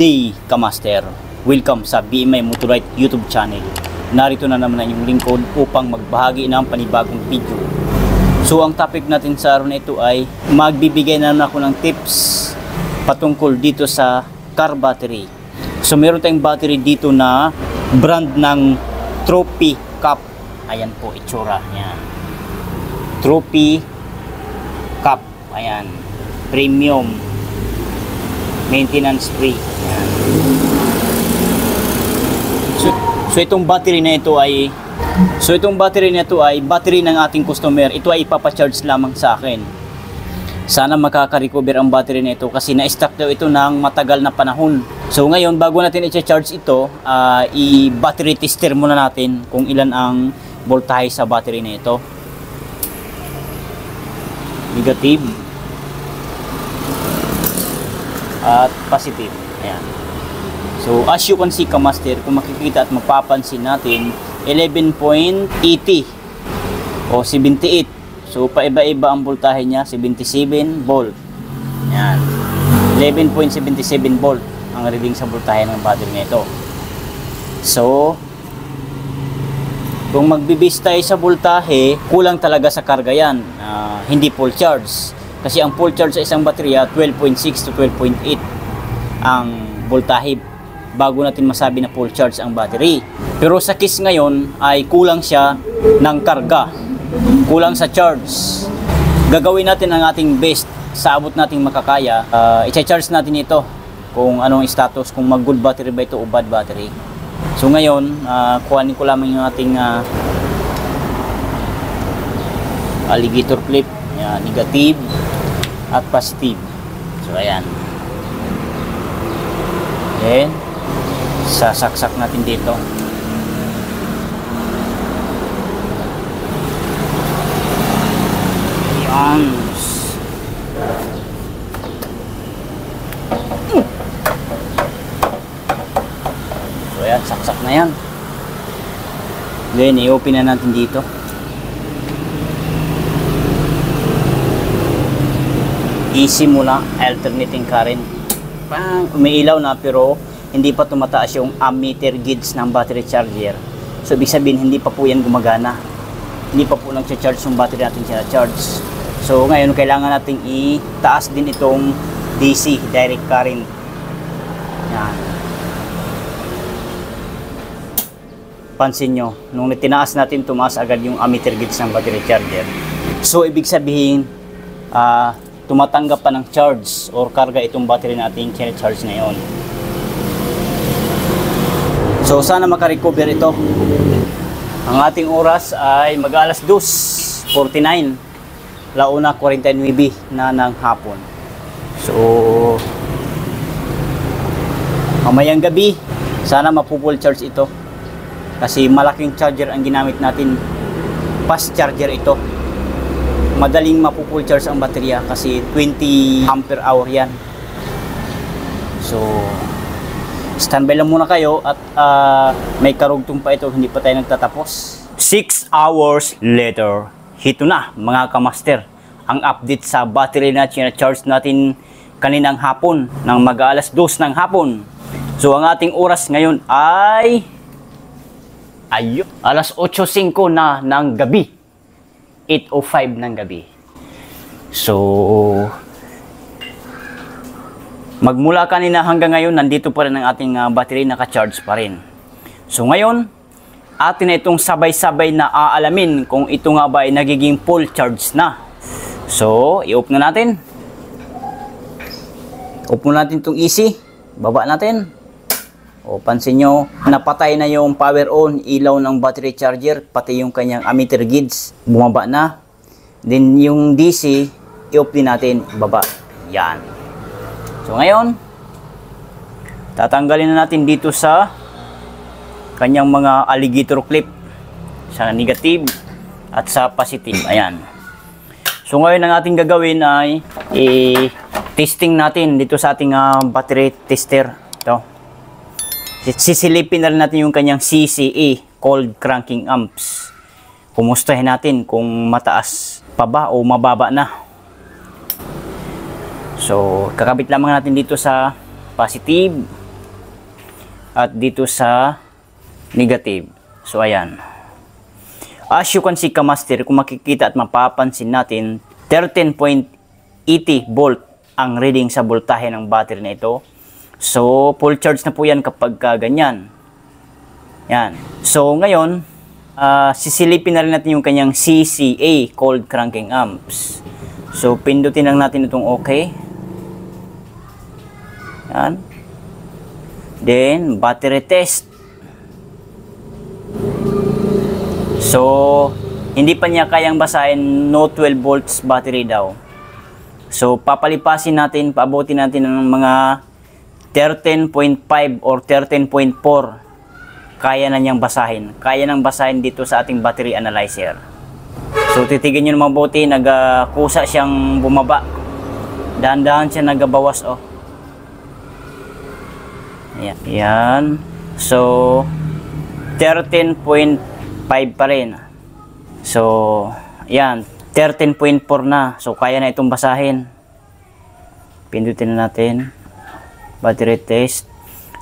day, Kamaster! Welcome sa BMI Motorite YouTube channel. Narito na naman ang inyong lingkod upang magbahagi ng panibagong video. So ang topic natin sa araw na ito ay magbibigay na naman ako ng tips patungkol dito sa car battery. So meron tayong battery dito na brand ng Trophy Cup. Ayan po itsura niya. Trophy Cup. Ayan. Premium. Maintenance free. Ayan. So itong battery na ito ay battery ng ating customer. Ito ay ipapa-charge lamang sa akin. Sana makaka-recover ang battery na ito kasi na-stock daw ito ng matagal na panahon. So ngayon bago natin i-charge ito, i-battery tester muna natin kung ilan ang voltahe sa battery na ito. Negative at positive. Ayan. So as you can see, Kamaster, kung makikita at mapapansin natin, 11.80 o 78. So paiba-iba ang voltahe niya, 77 volt. Ayan. 11.77 volt ang reading sa voltahe ng battery na ito. So kung magbibase tayo sa voltahe, kulang talaga sa karga yan. Hindi full charge. Kasi ang full charge sa isang baterya, 12.6 to 12.8 ang voltahe bago natin masabi na full charge ang battery. Pero sa case ngayon ay kulang siya ng karga. Kulang sa charge. Gagawin natin ang ating best sa abot nating makakaya. I-charge natin ito kung anong status, kung mag good battery ba ito o bad battery. So ngayon, kuhanin ko lamang yung ating alligator clip. Ayan, negative at positive. So ayan. Then sasaksak natin dito. Ayan. So ayan, saksak na yan. Then i-open na natin dito. Easy muna, alternating current. Umiilaw na pero hindi pa tumataas yung ammeter gauge ng battery charger. So ibig sabihin hindi pa po yan gumagana. Hindi pa po nag-charge yung battery natin charge. So ngayon kailangan nating itaas din itong DC, direct current. Yan. Pansin nyo, nung tinaas natin, tumaas agad yung ammeter gauge ng battery charger. So ibig sabihin, tumatanggap pa ng charge or karga itong battery natin charge ngayon. So sana makarecover ito. Ang ating oras ay mag-alas 2:49, launa 49 na ng hapon. So mamayang gabi sana mapu-full charge ito kasi malaking charger ang ginamit natin. Fast charger ito. Madaling mapu-full charge ang baterya kasi 20 ampere hour yan. So standby lang muna kayo at may karugtong pa ito, hindi pa tayo nagtatapos. 6 hours later, hito na mga Kamaster ang update sa battery na charge natin kaninang hapon ng mag-alas 2 ng hapon. So ang ating oras ngayon ay alas 8:05 na ng gabi. 8:05 ng gabi. So magmula kanina hanggang ngayon nandito pa rin ang ating battery, naka-charge pa rin. So ngayon atin na itong sabay-sabay na aalamin kung ito nga ba ay nagiging full charge na. So i-off na natin. Off muna natin itong easy. Baba natin. O pansin nyo, napatay na yung power on, ilaw ng battery charger, pati yung kanyang ammeter gauge, bumaba na. Then yung DC, i-off din natin, baba. Yan. So ngayon, tatanggalin na natin dito sa kanyang mga alligator clip, sa negative at sa positive. Ayan. So ngayon ang ating gagawin ay testing natin dito sa ating battery tester. Ito. Sisilipin na rin natin yung kanyang CCA, cold cranking amps. Kumustahin natin kung mataas pa ba o mababa na. So, kakabit lamang natin dito sa positive. at dito sa negative. So ayan. As you can see, kamaster, kung makikita at mapapansin natin, 13.80 volt ang reading sa voltahe ng battery na ito. So full charge na po yan kapag ganyan. Yan. So ngayon, sisilipin na rin natin yung kanyang CCA, cold cranking amps. So pindutin lang natin itong okay. Yan. Then battery test. So hindi pa niya kayang basahin, no 12 volts battery daw. So papalipasin natin, paabutin natin ng mga 13.5 or 13.4. Kaya na niyang basahin. Kaya nang basahin dito sa ating battery analyzer. So titignan niyo naman mabuti, nagkusa siyang bumaba. Dahan-dahan siya nagabawas, oh. Ayan. Ayan. So 13.5 pa rin. So ayan, 13.4 na. So kaya na itong basahin. Pindutin na natin. Battery test,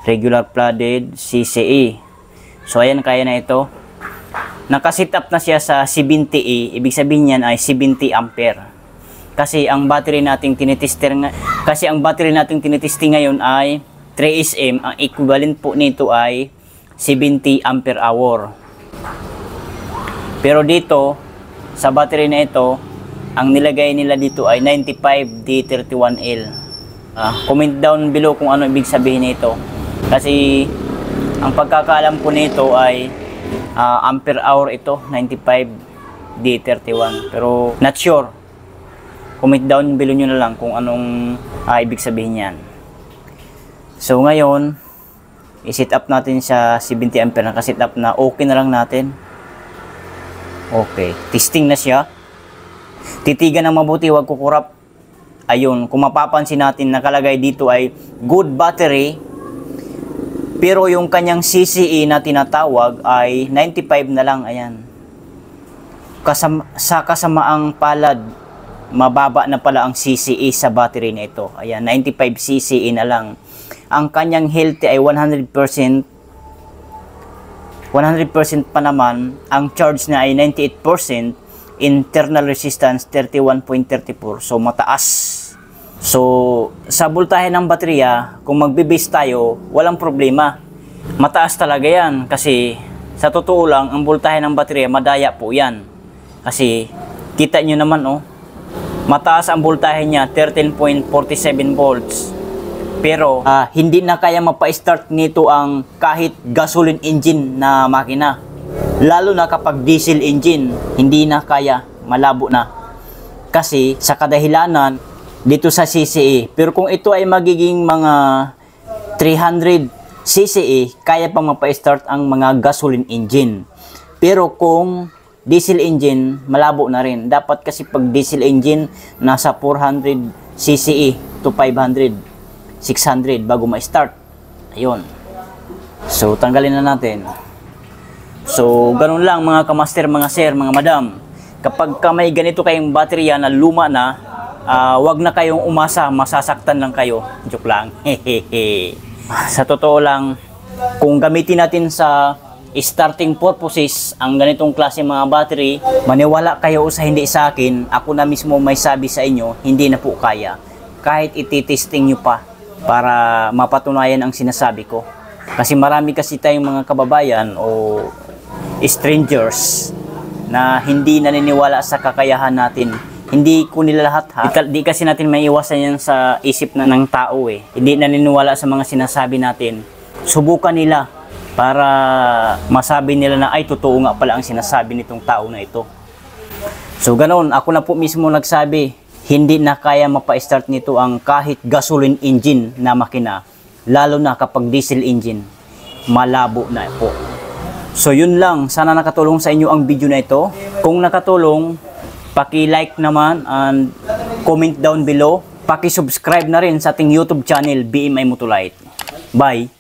regular flooded, CCE. So ayan, kaya na ito. Nakasit up na siya sa 70E, ibig sabihin niyan ay 70 ampere. Kasi ang battery nating tinitesting ngayon ay 3SM, ang equivalent po nito ay 70 ampere hour. Pero dito sa battery na ito, ang nilagay nila dito ay 95D31L. Comment down below kung ano ibig sabihin nito. Kasi ang pagkakaalam ko nito ay ampere hour ito, 95D31. Pero not sure. Comment down below nyo na lang kung anong ibig sabihin yan. So ngayon, i-set up natin sa 70 ampere. Naka-set up na, okay na lang natin. Okay, testing na siya. Titigan ng mabuti, wag kukurap. Ayun, kung mapapansin natin, nakalagay dito ay good battery. Pero yung kanyang CCE na tinatawag ay 95 na lang. Ayan. Sa kasamaang palad, mababa na pala ang CCE sa battery na ito. Ayan, 95 CCE na lang. Ang kanyang healthy ay 100%. 100% pa naman. Ang charge na ay 98%. Internal resistance 31.34. So mataas. So sa voltahe ng baterya, kung magbe-base tayo, walang problema. Mataas talaga yan kasi sa totoo lang, ang voltahe ng baterya madaya po yan. Kasi kita nyo naman, oh, mataas ang voltahe niya, 13.47 volts. Pero hindi na kaya mapa-start nito ang kahit gasoline engine na makina. Lalo na kapag diesel engine, hindi na kaya, malabo na. Kasi sa kadahilanan dito sa CCE. Pero kung ito ay magiging mga 300 CCE, kaya pang mapa-start ang mga gasoline engine. Pero kung diesel engine, malabo na rin. Dapat kasi pag diesel engine, nasa 400 CCE to 500, 600 bago ma-start. Ayun. So tanggalin na natin. So, ganun lang mga kamaster, mga sir, mga madam. Kapag may ganito kayong baterya na luma na, wag na kayong umasa, masasaktan lang kayo. Joke lang. Sa totoo lang, kung gamitin natin sa starting purposes ang ganitong klase mga battery, maniwala kayo sa hindi sa akin, ako na mismo may sabi sa inyo, hindi na po kaya. Kahit ititesting nyo pa para mapatunayan ang sinasabi ko. Kasi marami kasi tayong mga kababayan o strangers na hindi naniniwala sa kakayahan natin. Hindi ko nila lahat, ha. Di kasi natin maiiwasan yan sa isip ng tao eh. Hindi naniniwala sa mga sinasabi natin. Subukan nila para masabi nila na ay totoo nga pala ang sinasabi nitong tao na ito. So ganoon, ako na po mismo nagsabi, hindi na kaya mapa-start nito ang kahit gasoline engine na makina. Lalo na kapag diesel engine. Malabo na po. So yun lang, sana nakatulong sa inyo ang video na ito. Kung nakatulong, paki-like naman and comment down below. Paki-subscribe na rin sa ating YouTube channel, BMI Motolite. Bye!